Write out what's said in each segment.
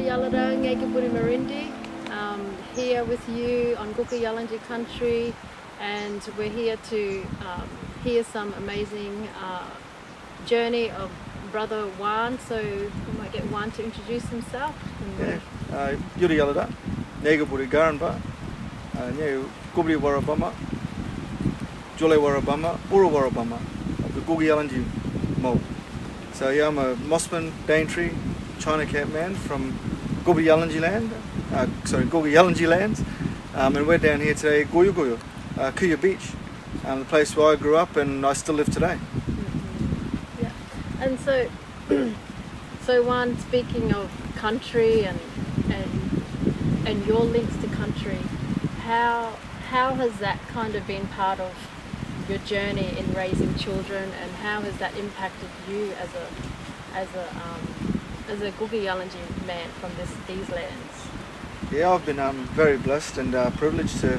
Yalada Ngagaburi Merindi, here with you on Kuku Yalanji country, and we're here to hear some amazing journey of Brother Juan. So we might get Juan to introduce himself. Yuri Yalada, Ngagaburi Garanba, Kubri Warabama, Jole Warabama, Uru Warabama, of the Kuku Yalanji Mo. So yeah, I'm a Mossman, Daintree, China Camp man from Kuku Yalanji land, Kuku Yalanji lands, and we're down here today, Goyo, Kuya Beach, the place where I grew up and I still live today. Mm-hmm. Yeah, and so Juan, speaking of country and your links to country, how has that kind of been part of your journey in raising children, and how has that impacted you as a Kuku Yalanji man from these lands? Yeah, I've been very blessed and privileged to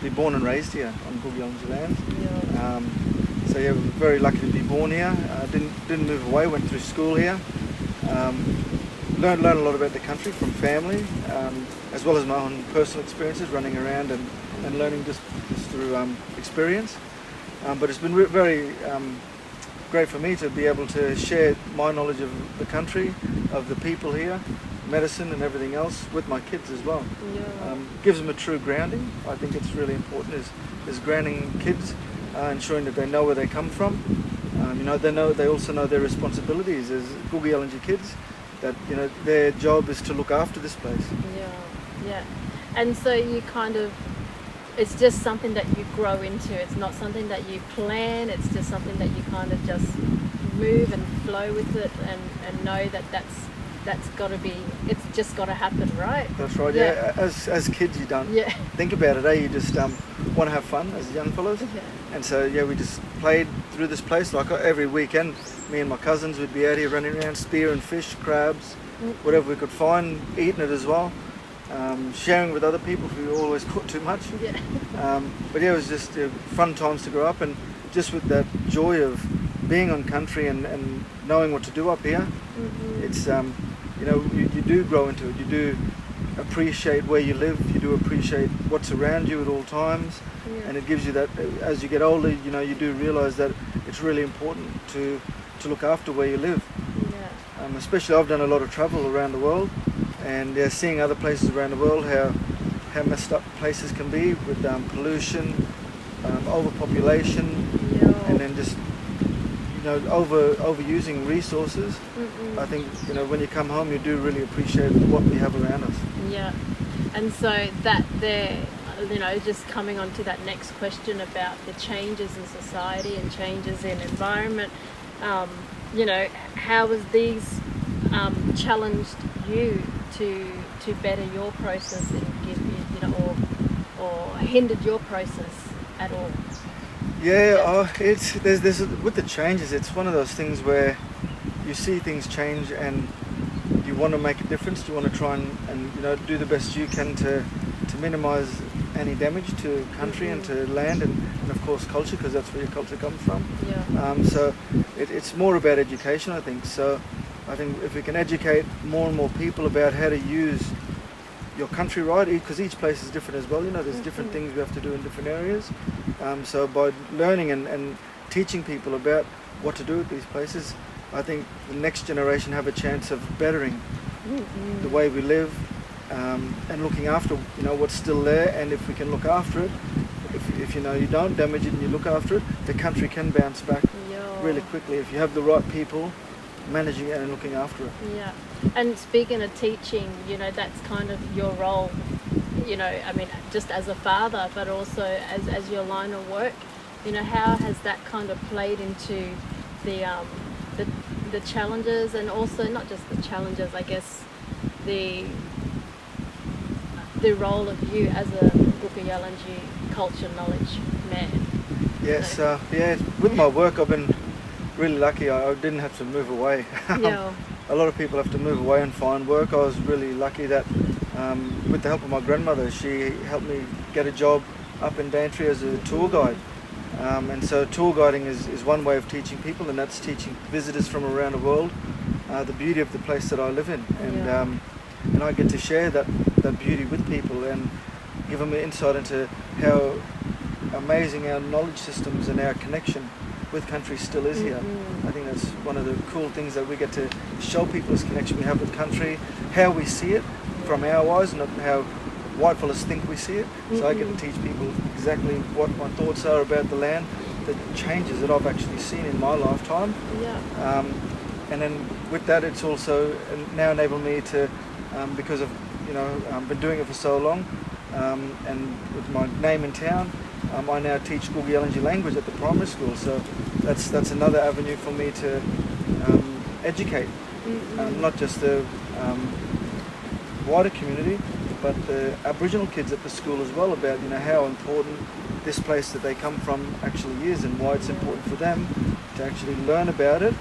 be born and raised here on Kuku Yalanji land. Yeah. So yeah, we're very lucky to be born here. Didn't move away. Went through school here. Learned a lot about the country from family, as well as my own personal experiences running around and learning just through experience. But it's been very great for me to be able to share my knowledge of the country, of the people here, medicine and everything else with my kids as well. Yeah. Gives them a true grounding. I think it's really important is grounding kids, ensuring that they know where they come from. They also know their responsibilities as Kuku Yalanji kids, that their job is to look after this place. Yeah. And so you it's just something that you grow into. It's not something that you plan. It's just something that you kind of just move and flow with it, and know that that's got to be. It's just got to happen, right? That's right. Yeah. As kids, you don't think about it. You just want to have fun as young fellows. Yeah. And so we just played through this place like every weekend. Me and my cousins would be out here running around, spearing fish, crabs, whatever we could find, eating it as well. Sharing with other people if we always caught too much. Yeah. But it was just fun times to grow up, and just with that joy of being on country and knowing what to do up here. Mm-hmm. It's you do grow into it. You do appreciate where you live. You do appreciate what's around you at all times, and it gives you that. As you get older, you do realise that it's really important to look after where you live. Yeah. Especially, I've done a lot of travel around the world, and seeing other places around the world, how messed up places can be with pollution, overpopulation, and then just overusing resources. Mm-mm. I think when you come home, you do really appreciate what we have around us. Yeah, and so that there, just coming on to that next question about the changes in society and changes in environment. How has these challenged you to better your process and give you, or hindered your process at all? Yeah, there's with the changes, it's one of those things where you see things change and you want to make a difference. You want to try and do the best you can to minimise any damage to country and to land and of course culture, because that's where your culture comes from. Yeah. So it's more about education, I think. So I think if we can educate more and more people about how to use your country right, because each place is different as well. There's different things we have to do in different areas. So by learning and teaching people about what to do with these places, I think the next generation have a chance of bettering the way we live, and looking after what's still there. And if we can look after it, if you don't damage it and you look after it, the country can bounce back really quickly if you have the right people managing it and looking after it. Yeah. And speaking of teaching, that's kind of your role, just as a father, but also as your line of work. How has that kind of played into the challenges, and also not just the challenges, I guess, the role of you as a Kuku Yalanji culture knowledge man? Yes, with my work I've been really lucky. I didn't have to move away. Yeah. A lot of people have to move away and find work. I was really lucky that with the help of my grandmother, she helped me get a job up in Daintree as a tour guide. And so tour guiding is one way of teaching people, and that's teaching visitors from around the world the beauty of the place that I live in, Yeah. And I get to share that beauty with people and give them an insight into how amazing our knowledge systems and our connection with country still is here. I think that's one of the cool things that we get to show people, this connection we have with country, how we see it from our eyes, not how white fellas think we see it. So I get to teach people exactly what my thoughts are about the land, the changes that I've actually seen in my lifetime. Yeah. And then with that, it's also now enabled me to, because of, been doing it for so long, and with my name in town, I now teach Kuku Yalanji language at the primary school. So that's another avenue for me to educate, not just the wider community, but the Aboriginal kids at the school as well, about how important this place that they come from actually is, and why it's important for them to actually learn about it,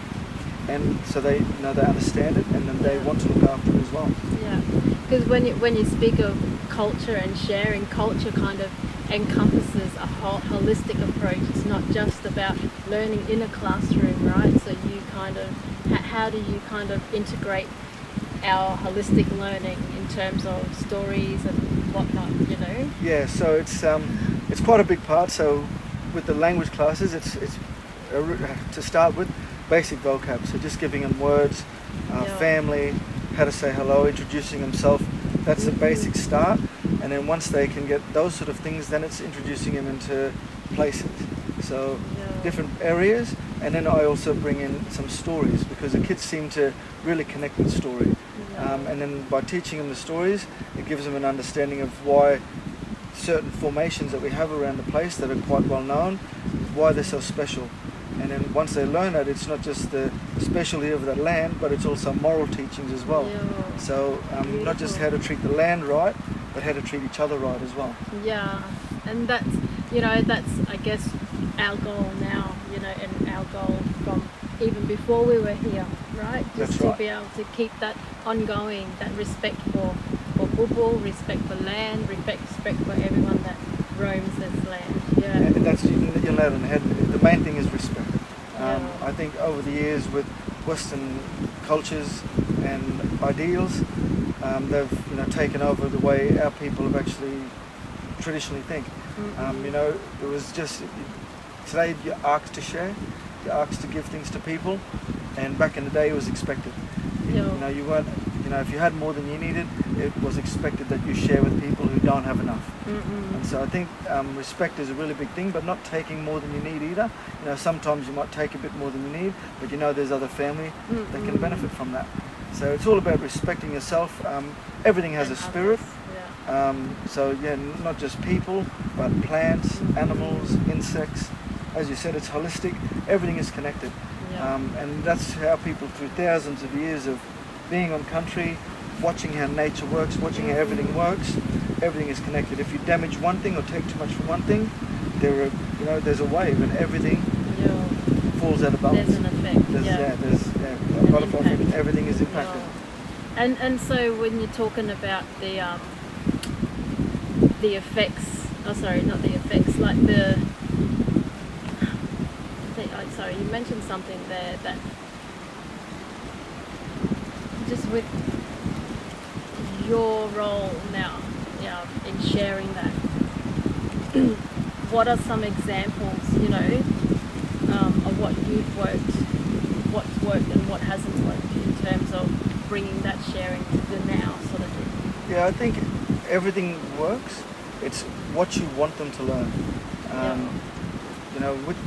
and so they they understand it, and then they want to look after it as well. Yeah, because when you speak of culture and sharing, culture kind of encompasses a whole holistic approach. It's not just about learning in a classroom, right? So you kind of, how do you kind of integrate our holistic learning in terms of stories and whatnot, Yeah, so it's quite a big part. So with the language classes, it's to start with basic vocab. So just giving them words, family, how to say hello, introducing himself. That's the basic start. And then once they can get those sort of things, then it's introducing them into places. So different areas. And then I also bring in some stories, because the kids seem to really connect with story. And then by teaching them the stories, it gives them an understanding of why certain formations that we have around the place that are quite well known, why they're so special. And then once they learn it, it's not just the specialty of that land, but it's also moral teachings as well. Yeah. So not just how to treat the land right, but how to treat each other right as well. Yeah, and that's I guess our goal now, and our goal from even before we were here, right? Just to be able to keep that ongoing, that respect for Bubu, respect for land, respect for everyone that roams this land. Yeah. And that's, you're nailed on the head. The main thing is respect. I think over the years with Western cultures and ideals, they've taken over the way our people have actually traditionally think. It was just, today you're asked to share, you're asked to give things to people, and back in the day it was expected. You weren't, if you had more than you needed, it was expected that you share with people who don't have enough. And so I think respect is a really big thing, but not taking more than you need either. Sometimes you might take a bit more than you need, but there's other family that can benefit from that. So it's all about respecting yourself. Everything has a spirit. So not just people, but plants, animals, insects. As you said, it's holistic. Everything is connected. And that's how people, through thousands of years of being on country, watching how nature works, watching how everything works, everything is connected. If you damage one thing or take too much from one thing, there's a wave, and everything falls out of balance. There's an effect. There's a butterfly effect. Everything is impacted. And so when you're talking about the effects, not the effects, like sorry, you mentioned something there that just with your role now, in sharing that, what are some examples, of what you've worked, what's worked and what hasn't worked in terms of bringing that sharing to the now sort of thing? Yeah, I think everything works. It's what you want them to learn.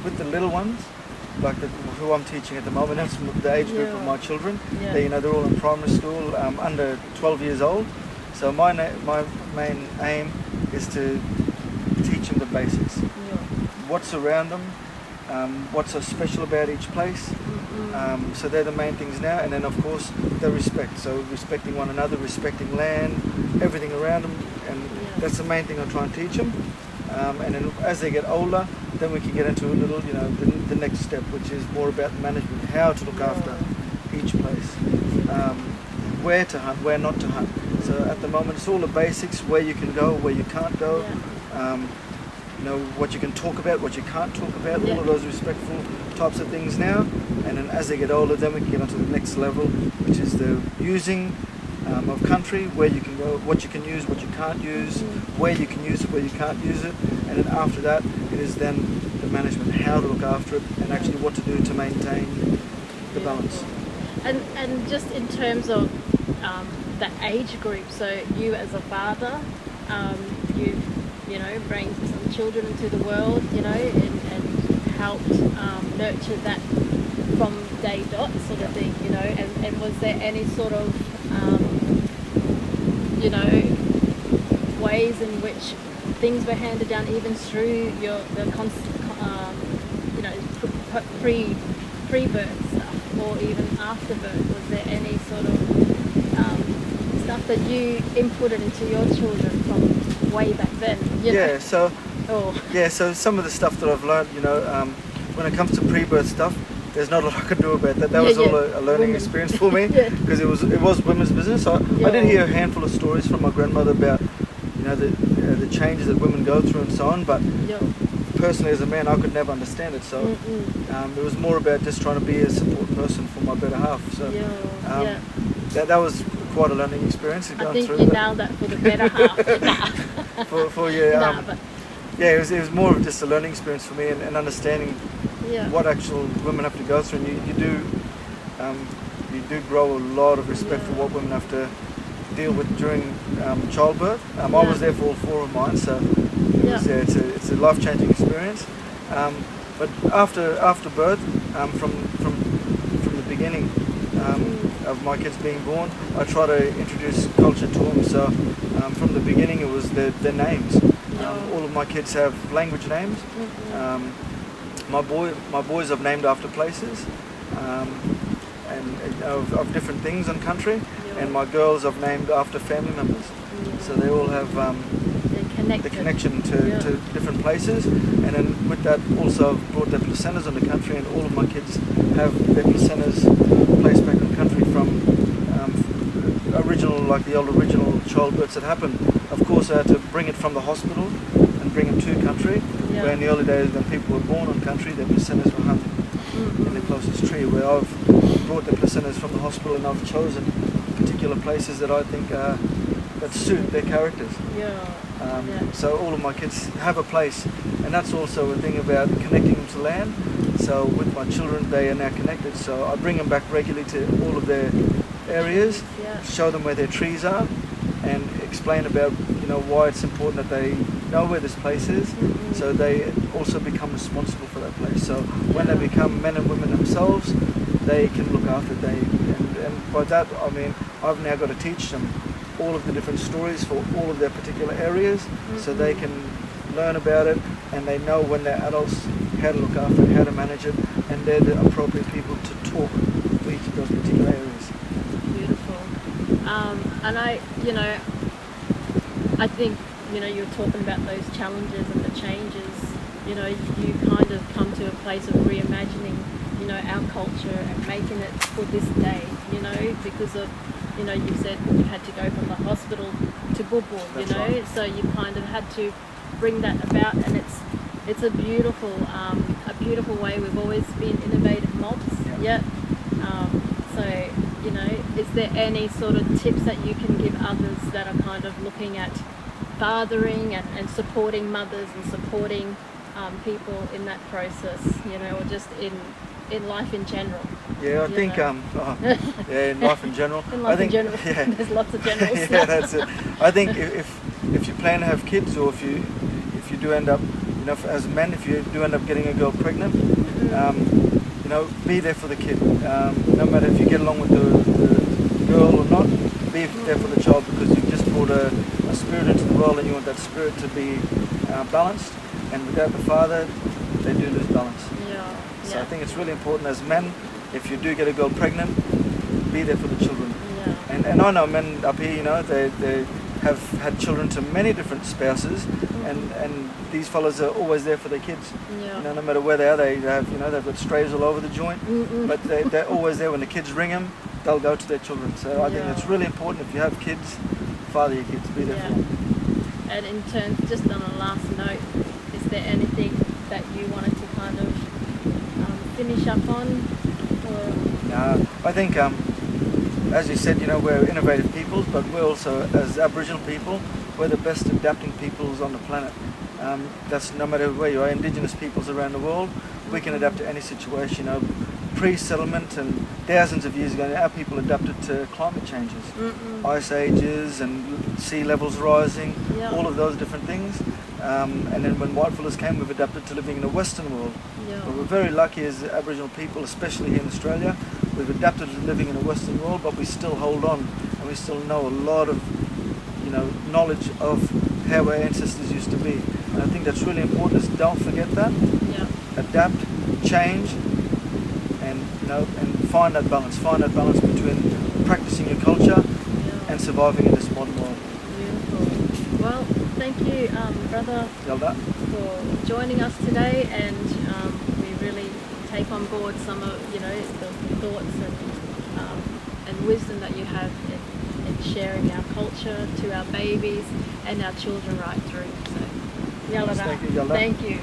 With the little ones, like who I'm teaching at the moment, that's the age group of my children. They're all in primary school, under 12 years old. So my main aim is to teach them the basics. What's around them, what's so special about each place. So they're the main things now. And then of course the respect. So respecting one another, respecting land, everything around them. And that's the main thing I try and teach them. And then as they get older, then we can get into a little, the next step, which is more about management, how to look after each place, where to hunt, where not to hunt. So at the moment, it's all the basics, where you can go, where you can't go, what you can talk about, what you can't talk about, Yeah. all of those respectful types of things now. And then as they get older, then we can get onto the next level, which is the using of country, where you can go, what you can use, what you can't use, where you can use it, where you can't use it. And then after that, it is then the management, how to look after it, and actually what to do to maintain the balance. And just in terms of the age group, so you as a father, you bring some children into the world, and helped nurture that from day dot sort of thing, and was there any sort of ways in which things were handed down even through pre-birth stuff, or even after birth? Was there any sort of stuff that you inputted into your children from way back then? So some of the stuff that I've learned, when it comes to pre-birth stuff, there's not a lot I could do about that. That was all a learning experience for me, because it was women's business. I did hear a handful of stories from my grandmother about the changes that women go through and so on, but personally as a man I could never understand it, so it was more about just trying to be a support person for my better half. So that was quite a learning experience. I think you nailed that, for the better half. It was more of just a learning experience for me, and understanding what actual women have to go through, and you do grow a lot of respect for what women have to deal with during childbirth. I was there for all 4 of mine, so it's a life-changing experience. But after birth, from the beginning of my kids being born, I try to introduce culture to them. So from the beginning, it was their names. All of my kids have language names. My boys I've named after places, and of different things in country, and my girls I've named after family members. So they all have the connection to different places, and then with that also I've brought their placentas on the country, and all of my kids have their placentas placed back in country from the old original childbirths that happened. Of course I had to bring it from the hospital and bring it to country, where in the early days when people were born on country, their placentas were hung in the closest tree, where I've brought the placentas from the hospital, and I've chosen particular places that I think that suit their characters. So all of my kids have a place, and that's also a thing about connecting them to land. So with my children, they are now connected, so I bring them back regularly to all of their areas, show them where their trees are, and explain about why it's important that they know where this place is, so they also become responsible for that place. So when they become men and women themselves, they can look after it. And by that I mean I've now got to teach them all of the different stories for all of their particular areas, so they can learn about it, and they know when they're adults how to look after it, how to manage it, and they're the appropriate people to talk for each of those particular areas. Beautiful. And I think you're talking about those challenges and the changes. You kind of come to a place of reimagining our culture and making it for this day, because of you said you had to go from the hospital to Bubu, Right. So you kind of had to bring that about, and it's a beautiful way. We've always been innovative mobs. So is there any sort of tips that you can give others that are kind of looking at fathering and supporting mothers and supporting people in that process, or just in life in general? I think in life in general. There's lots of generals. That's it. I think if you plan to have kids, or if you do end up, as men, if you do end up getting a girl pregnant, be there for the kid. No matter if you get along with the girl or not, be there for the child, because you've just brought a spirit into the world, and you want that spirit to be balanced. And without the father, they do lose balance. So I think it's really important as men, if you do get a girl pregnant, be there for the children. And I know men up here, they have had children to many different spouses, and these fellas are always there for their kids. No matter where they are, they have, they've got strays all over the joint, but they're always there. When the kids ring them, they'll go to their children. So I think it's really important, if you have kids, father your kids, be there for them. And in terms, just on a last note, is there anything that you wanted to kind of finish up on? Or? I think, as you said, we're innovative peoples, but we're also, as Aboriginal people, we're the best adapting peoples on the planet. That's no matter where you are, Indigenous peoples around the world, we can adapt to any situation. Pre-settlement and thousands of years ago, our people adapted to climate changes, ice ages and sea levels rising, all of those different things. And then when white fellas came, we've adapted to living in a Western world. But we're very lucky as Aboriginal people, especially here in Australia. We've adapted to living in a Western world, but we still hold on, and we still know a lot of, knowledge of how our ancestors used to be. And I think that's really important. Is don't forget that. Adapt, change, and and find that balance. Find that balance between practicing your culture and surviving in this modern world. Beautiful. Well, thank you, Brother, for joining us today, and we really take on board some of the thoughts and wisdom that you have in sharing our culture to our babies and our children right through. So, Thank you, Yalda. Thank you.